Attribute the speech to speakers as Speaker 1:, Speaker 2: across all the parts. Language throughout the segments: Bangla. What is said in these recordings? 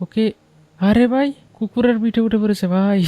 Speaker 1: ওকে। আরে ভাই, কুকুরের পিঠে উঠে পড়েছে ভাই।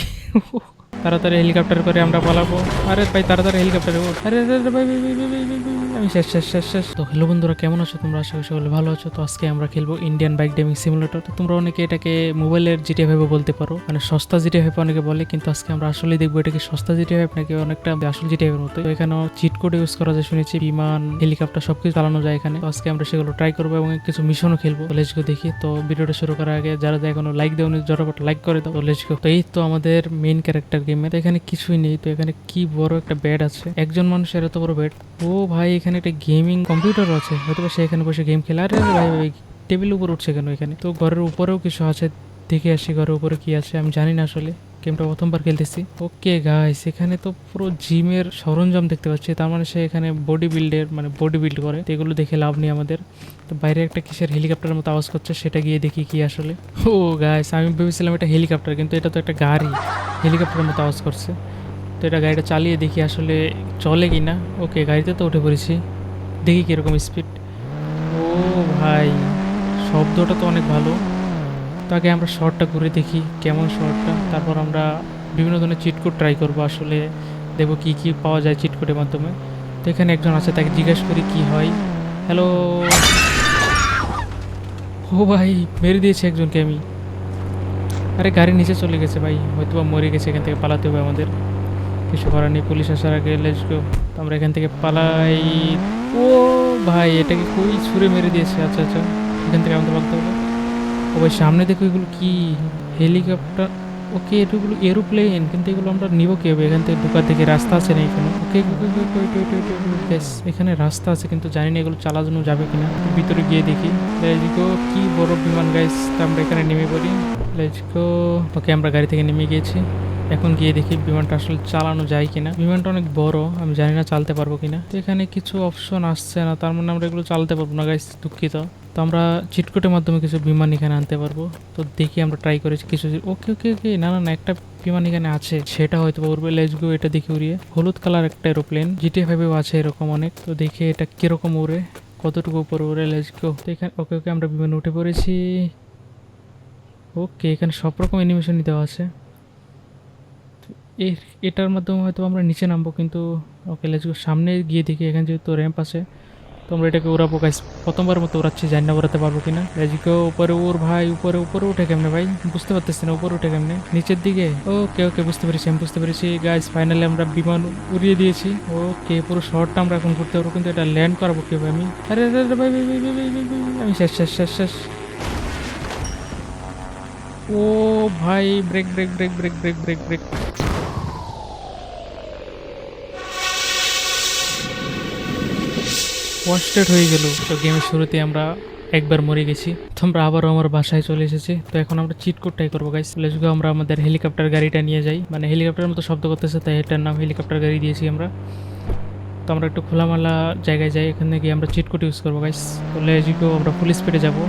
Speaker 1: তাড়াতাড়ি হেলিকপ্টার করে আমরা পালাবো। আরে ভাই তাড়াতাড়ি হেলিকপ্টারে ওঠ। আরে আরে আরে ভাই ভাই ভাই ভাই ভাই ভাই ভাই, আমি শেষ শেষ শেষ শেষ। তো হ্যালো বন্ধুরা, কেমন আছো তোমরা? আশা করি সকলে ভালো আছো। তো আজকে আমরা খেলবো ইন্ডিয়ান বাইক ড্রাইভিং সিমুলেটর। তো তোমরা অনেকে এটাকে মোবাইলের জিটিএ ভাবে বলতে পারো, মানে সস্তা জিটিএ ভাবে অনেকে বলে, কিন্তু আজকে আমরা আসলে দেখবো এটাকে সস্তা জিটিএ ভাবে নাকি অনেকটা আসল জিটিএ এর মতো। তো এখানে চিট কোড ইউজ করা যায় শুনেছি, বিমান হেলিকপ্টার সবকিছু চালানো যায় এখানে। তো আজকে আমরা সেগুলো ট্রাই করবো এবং কিছু মিশনও খেলবো। তো লেটস গো দেখি। তো ভিডিওটা শুরু করার আগে যারা এখনো লাইক দেওনি জটপট লাইক করে দাও। তো লেটস গো। তো এই তো আমাদের মেইন ক্যারেক্টার গেমে। তো এখানে কিছুই নেই। তো এখানে কি বড় একটা বেড আছে, একজন মানুষের এত বড় বেড। ও ভাই, এখানে একটা গেমিং কম্পিউটারও আছে, হয়তো সে এখানে বসে গেম খেলে। আরে ভাই ভাই, টেবিলের উপর উঠছে কেন এখানে? তো ঘরের উপরেও কিছু আছে, দেখে আসি ঘরের উপরে কি আছে। আমি জানি না আসলে, গেমটা প্রথমবার খেলতেছি। ওকে গাইস, এখানে তো পুরো জিমের সরঞ্জাম দেখতে পাচ্ছি। তার মানে সে এখানে বডি বিল্ডের মানে বডি বিল্ড করে। তো এগুলো দেখে লাভ নেই আমাদের। তো বাইরে একটা কিসের হেলিকপ্টারের মতো আওয়াজ করছে, সেটা গিয়ে দেখি কি আসলে। ও গাইস, আমি ভেবেছিলাম এটা হেলিকপ্টার, কিন্তু এটা তো একটা গাড়ি। হেলিকপ্টারের মতো আওয়াজ করছে। তো এটা গাড়িটা চালিয়ে দেখি আসলে চলে কি না। ওকে, গাড়িতে তো উঠে পড়েছি, দেখি কীরকম স্পিড। ও ভাই, শব্দটা তো অনেক ভালো। তো আগে আমরা শর্টটা ঘুরে দেখি কেমন শর্টটা, তারপর আমরা বিভিন্ন ধরনের চিটকোড ট্রাই করবো। আসলে দেখবো কি কি পাওয়া যায় চিটকোডের মাধ্যমে। তো এখানে একজন আছে, তাকে জিজ্ঞেস করি কি হয়। হ্যালো। ও ভাই, মেরে দিয়েছে একজনকে আমি। আরে গাড়ি নিচে চলে গেছে ভাই, হয়তো বা মরে গেছে। এখান থেকে পালাতে হবে আমাদের, কিছু করার নেই। পুলিশ আসার আগে লেটস গো। তো আমরা এখান থেকে পালাই। ও ভাই, এটাকে খুবই ছুঁড়ে মেরে দিয়েছে। আচ্ছা আচ্ছা, এখান থেকে আমাদের পালাতে হবে। ও ভাই, সামনে দেখো, এগুলো কি? হেলিকপ্টার। ওকে, এগুলো এরোপ্লেন, কিন্তু এগুলো আমরা নিব কীভাবে? এখান থেকে ঢোকার দিকে রাস্তা আছে না এখানে? ওকে, এখানে রাস্তা আছে, কিন্তু জানি না এগুলো চালানো যাবে কিনা। ভিতরে গিয়ে দেখি। লেটস গো। কি বড় বিমান গাইস! তো আমরা এখানে নেমে পড়ি। Let's go. ওকে, আমরা গাড়ি থেকে নেমে গিয়েছি। এখন গিয়ে দেখি বিমানটা আসলে চালানো যায় কিনা। বিমানটা অনেক বড়, আমি জানি না চালতে পারবো কিনা। তো এখানে কিছু অপশন আসছে না, তার মানে আমরা এগুলো চালাতে পারবো না গাইস, দুঃখিত। তো আমরা চিটকোটের মাধ্যমে কিছু বিমান এখানে আনতে পারবো। তো দেখি, আমরা ট্রাই করেছি কিছু। ওকে ওকে ওকে, না না না, একটা বিমান এখানে আছে, সেটা হয়তো উড়বে। লেটস গো, এটা দেখি উড়িয়ে। হলুদ কালার একটা এরোপ্লেন, জিটিএ ফাইভেও আছে এরকম অনেক। তো দেখি এটা কিরকম উড়ে, কতটুকু উপরে উড়ে। Let's go. তো এখানে ওকে ওকে, আমরা বিমানে উঠে পড়েছি। ওকে, এখানে সব রকম অ্যানিমেশনই দেওয়া আছে। এটার মাধ্যমে হয়তো আমরা নিচে নামবো, কিন্তু ওকে লেটস গো। সামনে গিয়ে দেখি, এখানে যেহেতু র্যাম্প আছে, তো আমরা এটাকে উড়াবো গাইস। প্রথমবার মতো উড়াচ্ছি, জানি না উড়াতে পারবো কিনা। Let's go. উপরে উড় ভাই, উপরে উপরে উঠে কেমনে ভাই? বুঝতে পারতেছি না উপরে উঠে কেমনে, নিচের দিকে। ওকে ওকে, বুঝতে পেরেছি, আমি বুঝতে পেরেছি গাইস। ফাইনালি আমরা বিমান উড়িয়ে দিয়েছি। ওকে, পুরো শহরটা আমরা এখন ঘুরতে পারবো, কিন্তু এটা ল্যান্ড করাবো কীভাবে আমি? আরে আরে আরে ভাই ভাই ভাই ভাই ভাই ভাই ভাই, আমি শেষ শেষ শেষ শেষ। ও ভাই, break break break break break break break. Wasted হয়ে গেল। তো গেমের শুরুতে আমরা একবার মরে গেছি। তো আমরা আবারও আমার বাসায় চলে এসেছি। তো এখন আমরা চিট কোড ট্রাই করবো গাইস। Let's go. আমরা আমাদের হেলিকপ্টার গাড়িটা নিয়ে যাই, মানে হেলিকপ্টারের মতো শব্দ করতেছে, তাই এটার নাম হেলিকপ্টার গাড়ি দিয়েছি আমরা। তো আমরা একটু খোলামেলা জায়গায় যাই, এখানে গিয়ে আমরা চিট কোড ইউজ করবো গাইস। তো লেটস গো, আমরা ফুল স্পিডে যাবো।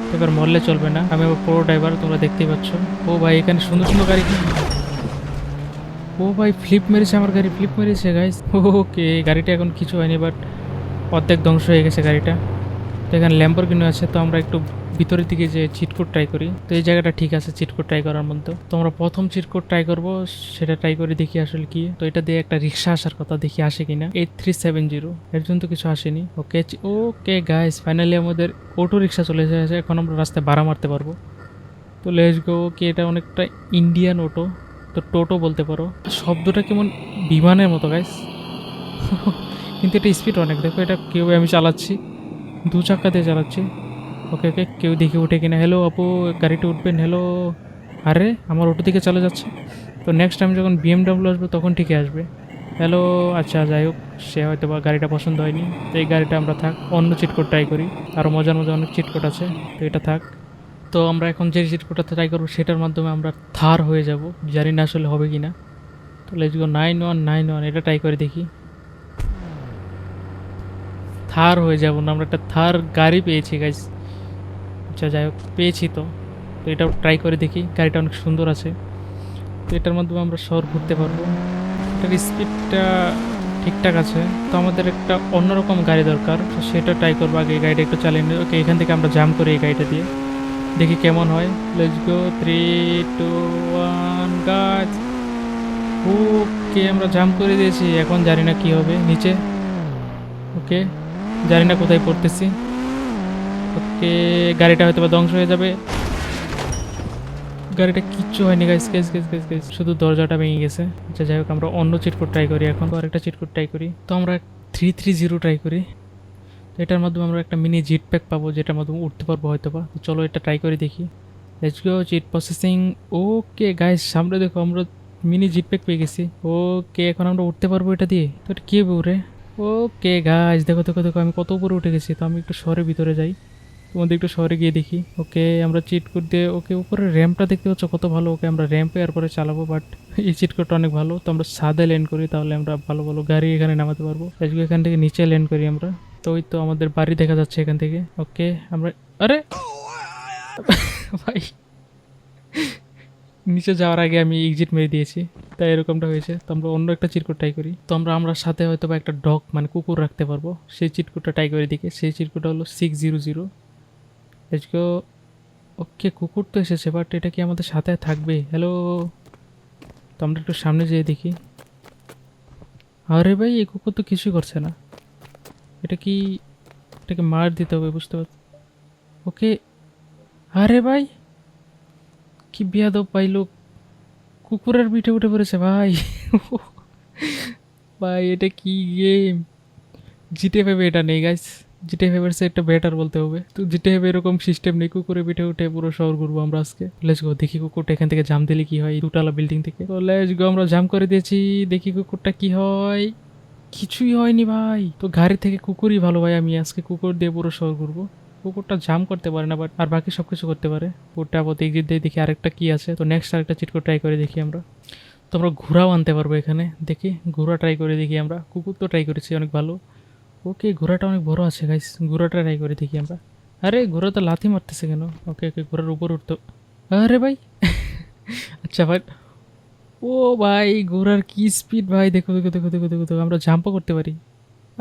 Speaker 1: তো এবার মরলে চলবে না, আমি আবার প্রো ড্রাইভার, তোমরা দেখতেই পাচ্ছ। ও ভাই, এখানে সুন্দর সুন্দর গাড়ি। ও ভাই, ফ্লিপ মেরেছে আমার গাড়ি, ফ্লিপ মেরেছে গাইস। ওকে, গাড়িটা এখন কিছু হয়নি, বাট অর্ধেক ধ্বংস হয়ে গেছে গাড়িটা। তো এখানে ল্যাম্বরগিনি আছে। তো আমরা একটু ভিতরের দিকে যে চিটকোড ট্রাই করি। তো এই জায়গাটা ঠিক আছে চিটকোড ট্রাই করার মধ্যে। তো আমরা প্রথম চিটকোড ট্রাই করব, সেটা ট্রাই করে দেখি আসলে কি। তো এটা দিয়ে একটা রিক্সা আসার কথা, দেখি আসে কিনা। 8370, এর জন্য তো কিছু আসেনি। ওকে ওকে গাইস, ফাইনালি আমাদের অটো রিক্সা চলে এসেছে। এখন আমরা রাস্তায় ভাড়া মারতে পারবো। তো লেটস গো। ওকে, এটা অনেকটা ইন্ডিয়ান অটো, তো টোটো বলতে পারো। শব্দটা কেমন বিমানের মতো গাইস। কিন্তু এটা স্পিড অনেক, দেখো এটা কীভাবে আমি চালাচ্ছি, দু চাক্কা দিয়ে চালাচ্ছি। ওকে ওকে, কেউ দেখে উঠে কিনা। হ্যালো আপু, গাড়িটা উঠবেন? হ্যালো। আরে আমার অটো দিকে চলে যাচ্ছে। তো নেক্সট টাইম যখন বিএমডাব্লিউ আসবে তখন ঠিকই আসবে। হ্যালো। আচ্ছা যাই হোক, সে হয়তো বা গাড়িটা পছন্দ হয়নি। তো এই গাড়িটা আমরা থাক, অন্য চিটকোড ট্রাই করি। আরও মজার মজার অনেক চিটকোড আছে, তো এটা থাক। তো আমরা এখন যে চিটকোডটাতে ট্রাই করবো, সেটার মাধ্যমে আমরা থার হয়ে যাব। জানি না আসলে হবে কি না। তো লেটস গো। 9191, এটা ট্রাই করে দেখি। থার হয়ে যাব না, আমরা একটা থার গাড়ি পেয়েছি গাইস। আচ্ছা যাই হোক, পেয়েছি তো। তো এটাও ট্রাই করে দেখি, গাড়িটা অনেক সুন্দর আছে। তো এটার মাধ্যমে আমরা শহর ঘুরতে পারবো। এটার স্পিডটা ঠিকঠাক আছে। তো আমাদের একটা অন্যরকম গাড়ি দরকার, তো সেটা ট্রাই করবো। আগে এই গাড়িটা একটু চালিয়ে নিই। ওকে, এখান থেকে আমরা জাম্প করি এই গাড়িটা দিয়ে। দেখি কেমন হয়। লেটস গো, 3 2 1 গাছ। ওকে, আমরা জাম্প করে দিয়েছি, এখন জানি না কি হবে নিচে। ওকে, জানি না কোথায় পড়তেছি। ওকে, গাড়িটা হয়তো বা ধ্বংস হয়ে যাবে। গাড়িটা কিচ্ছু হয়নি guys, guys guys guys guys, শুধু দরজাটা ভেঙে গেছে। আচ্ছা যাই হোক, আমরা অন্য চিট কোড ট্রাই করি। এখন আরেকটা চিট কোড ট্রাই করি। তো আমরা 330 ট্রাই করি। তো এটার মাধ্যমে আমরা একটা মিনি জিট প্যাক পাবো, যেটার মাধ্যমে উঠতে পারবো হয়তো বা। তো চলো এটা ট্রাই করে দেখি। Let's go, cheat processing. Okay guys, সামনে দেখো আমরা মিনি জিট প্যাক পেয়ে গেছি। ওকে, এখন আমরা উঠতে পারবো এটা দিয়ে। তো এটা কী হবে উড়ে? ওকে গাইস, দেখো দেখো দেখো, আমি কত উপরে উঠে গেছি। তো আমি একটু শহরের ভিতরে যাই, তোমাদের একটু শহরে গিয়ে দেখি। ওকে, আমরা চিট কোড দিয়ে, ওকে উপরে র্যাম্পটা দেখতে পাচ্ছ কত ভালো। ওকে, আমরা র্যাম্পে এরপরে চালাবো, বাট এই চিট কোডটা অনেক ভালো। তো আমরা ছাদে ল্যান্ড করি, তাহলে আমরা ভালো ভালো গাড়ি এখানে নামাতে পারবো। আজকে এখান থেকে নিচে ল্যান্ড করি আমরা। তো ওই তো আমাদের বাড়ি দেখা যাচ্ছে এখান থেকে। ওকে, আমরা, আরে ভাই, নিচে যাওয়ার আগে আমি এক্সিট মেরে দিয়েছি, তাই এরকমটা হয়েছে। তো আমরা অন্য একটা চিট কোড ট্রাই করি। তো আমরা সাথে হয়তো বা একটা ডগ মানে কুকুর রাখতে পারবো, সেই চিট কোডটা ট্রাই করে দেখি। সেই চিট কোডটা হলো 600। আজকে, ওকে, কুকুর তো এসেছে, বাট এটা কি আমাদের সাথে থাকবে? হ্যালো। তো আমরা একটু সামনে যেয়ে দেখি। আরে ভাই, এই কুকুর তো কিছুই করছে না। এটা কি, এটাকে মার দিতে হবে, বুঝতে পারছি। ওকে, আরে ভাই, কি বিয়াদব ভাই লোক, কুকুরের পিঠে উঠে পড়েছে ভাই। ভাই এটা কি গেম? জিটে ভেবে এটা নেই গাইস, জিটে ভেবের সে একটা বেটার বলতে হবে। তো জিটে ভেবে এরকম সিস্টেম নেই, কুকুরে পিঠে উঠে পুরো শহর ঘুরবো আমরা আজকে। লেটস গো, দেখি কুকুরটা এখান থেকে জাম দিলে কি হয়, দুটালা বিল্ডিং থেকে। তো লেটস গো, আমরা জাম করে দিয়েছি, দেখি কুকুরটা কি হয়। কিছুই হয়নি ভাই। তো গাড়ি থেকে কুকুরই ভালো ভাই, আমি আজকে কুকুর দিয়ে পুরো শহর ঘুরবো। কুকুরটা জাম করতে পারে না, বাট আর বাকি সব কিছু করতে পারে। কুকুরটা আবার এগিয়ে দিয়ে দেখি আরেকটা কি আছে। তো নেক্সট আরেকটা চিট কোড ট্রাই করে দেখি আমরা। তো আমরা ঘোড়াও আনতে পারবো এখানে, দেখি ঘোড়া ট্রাই করে দেখি আমরা। কুকুর তো ট্রাই করেছি, অনেক ভালো। ওকে, ঘোড়াটা অনেক বড় আছে গাইস, ঘোড়াটা ট্রাই করে দেখি আমরা। আরে ঘোড়া তো লাথি মারতেছে কেন? ওকে ওকে, ঘোড়ার উপর উঠতো। আরে ভাই, আচ্ছা ভাই। ও ভাই, ঘোড়ার কি স্পিড ভাই, দেখো দেখো দেখো দেখো দেখো দেখো, আমরা জাম্পও করতে পারি।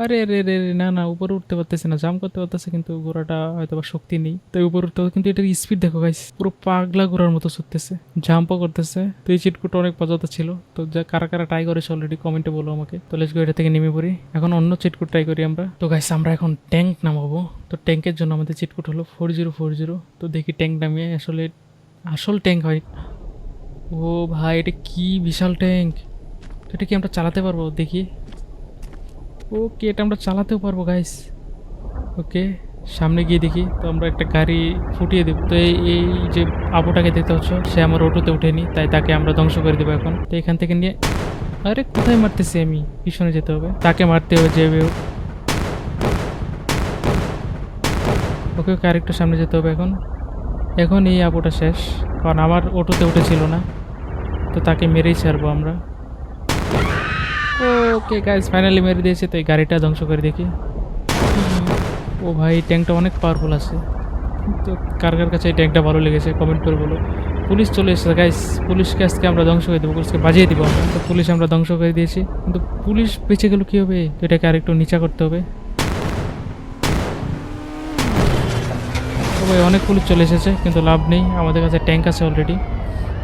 Speaker 1: আরে রে রে রে, না না, উপরে উঠতে পারতেছে না, জাম্প করতে পারতেছে কিন্তু ঘোড়াটা হয়তো বা শক্তি নেই, তাই উপরে উঠতে হবে। কিন্তু এটার স্পিড দেখো গাইস, পুরো পাগলা ঘোড়ার মতো ছুটতেছে, জাম্পও করতেছে। তো এই চিটকুট অনেক মজাদার ছিল। তো যা কারা কারা ট্রাই করেছে অলরেডি কমেন্টে বলো আমাকে। তো লেটস গো, এটা থেকে নেমে পড়ি। এখন অন্য চিটকুট ট্রাই করি আমরা। তো গাইস, আমরা এখন ট্যাঙ্ক নামাবো। তো ট্যাঙ্কের জন্য আমাদের চিটকুট হলো 4040। তো দেখি ট্যাঙ্ক নামিয়ে আসলে আসল ট্যাঙ্ক হয়। ও ভাই, এটা কি বিশাল ট্যাঙ্ক! এটা কি আমরা চালাতে পারবো দেখি? ওকে, এটা আমরা চালাতেও পারবো গাইস। ওকে, সামনে গিয়ে দেখি। তো আমরা একটা গাড়ি ফুটিয়ে দেবো। তো এই যে আবুটাকে দেখতে পাচ্ছ, সে আমার অটোতে ওঠেনি, তাই তাকে আমরা ধ্বংস করে দেবো এখন। তো এখান থেকে নিয়ে, আরে কোথায় মারতেছি আমি? পিছনে যেতে হবে, তাকে মারতে হবে যে হোক। ওকে ওকে, আরেকটু সামনে যেতে হবে এখন। এখন এই আবুটা শেষ, কারণ আমার অটোতে উঠেছিল না। তো তাকে মেরেই ছাড়বো আমরা। ওকে গাইস, ফাইনালি মেরে দিয়েছে। তো এই গাড়িটা ধ্বংস করে দেখি। ও ভাই, ট্যাঙ্কটা অনেক পাওয়ারফুল আছে। তো কার কার কাছে এই ট্যাঙ্কটা ভালো লেগেছে কমেন্ট করে বলো। পুলিশ চলে এসেছে গাইস, পুলিশকে আজকে আমরা ধ্বংস করে দেবো, পুলিশকে বাজিয়ে দিব আমরা। তো পুলিশ আমরা ধ্বংস করে দিয়েছি, কিন্তু পুলিশ বেঁচে গেল কী হবে? তো এটাকে আরেকটু নিচা করতে হবে। তো ভাই, অনেক পুলিশ চলে এসেছে, কিন্তু লাভ নেই, আমাদের কাছে ট্যাঙ্ক আছে অলরেডি।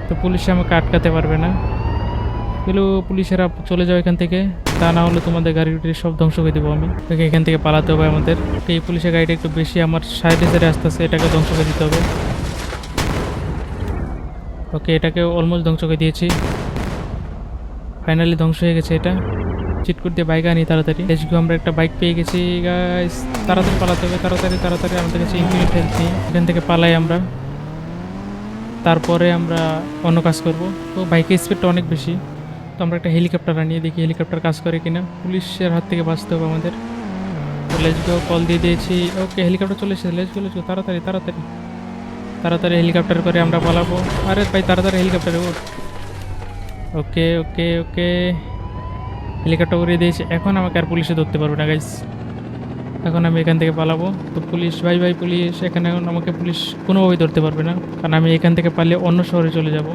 Speaker 1: তো পুলিশে আমাকে আটকাতে পারবে না। হ্যালো পুলিশেরা, চলে যাও এখান থেকে, তা না হলে তোমাদের গাড়ি সব ধ্বংস করে দেবো আমি। ওকে, এখান থেকে পালাতে হবে আমাদের। এই পুলিশের গাড়িটা একটু বেশি আমার সাইডে সাইডে আসতেছে, এটাকে ধ্বংস করে দিতে হবে। ওকে, এটাকে অলমোস্ট ধ্বংস করে দিয়েছি, ফাইনালি ধ্বংস হয়ে গেছে এটা। চিটকুট দিয়ে বাইক আনি তাড়াতাড়ি। এসগো, আমরা একটা বাইক পেয়ে গেছি গাইস, তাড়াতাড়ি পালাতে হবে, তাড়াতাড়ি তাড়াতাড়ি। আমাদের কাছে ইনফিনিট হেলথ নেই, এখান থেকে পালাই আমরা, তারপরে আমরা অন্য কাজ করব। তো বাইকের স্পিডটা অনেক বেশি। তো আমরা একটা হেলিকপ্টার আনিয়ে দেখি হেলিকপ্টার কাজ করে কিনা। পুলিশের হাত থেকে বাঁচতে হবে আমাদের। তো লেটস গো, কল দিয়ে দিয়েছি। ওকে, হেলিকপ্টার চলে এসেছে, লেটস গো তাড়াতাড়ি তাড়াতাড়ি তাড়াতাড়ি হেলিকপ্টার করে আমরা পালাবো। আরে ভাই, তাড়াতাড়ি হেলিকপ্টারে ওঠ। ওকে ওকে ওকে, হেলিকপ্টার উড়িয়ে দিয়েছি। এখন আমাকে আর পুলিশে ধরতে পারবে না গাইস, এখন আমি এখান থেকে পালাবো। তো পুলিশ ভাই ভাই, পুলিশ এখানে, এখন আমাকে পুলিশ কোনোভাবেই ধরতে পারবে না, কারণ আমি এখান থেকে পালিয়ে অন্য শহরে চলে যাব।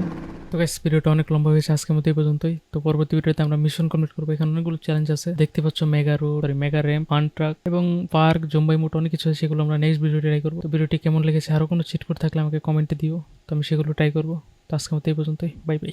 Speaker 1: তো গাইস ভিডিওটা অনেক লম্বা হয়েছে আজকের মতো এই পর্যন্তই। তো পরবর্তী ভিডিওতে আমরা মিশন কমপ্লিট করবো। এখানে অনেকগুলো চ্যালেঞ্জ আছে দেখতে পাচ্ছ, mega road, mega ramp, fun truck এবং পার্ক, জম্বাই মোট অনেক কিছু আছে, সেগুলো আমরা নেক্সট ভিডিও ট্রাই করবো। তো ভিডিওটি কেমন লেগেছে, আরো কোনো চিট কোড থাকলে আমাকে কমেন্টে দিও, তো আমি সেগুলো ট্রাই করবো। তো আজকের মতো এই পর্যন্তই, বাই বাই।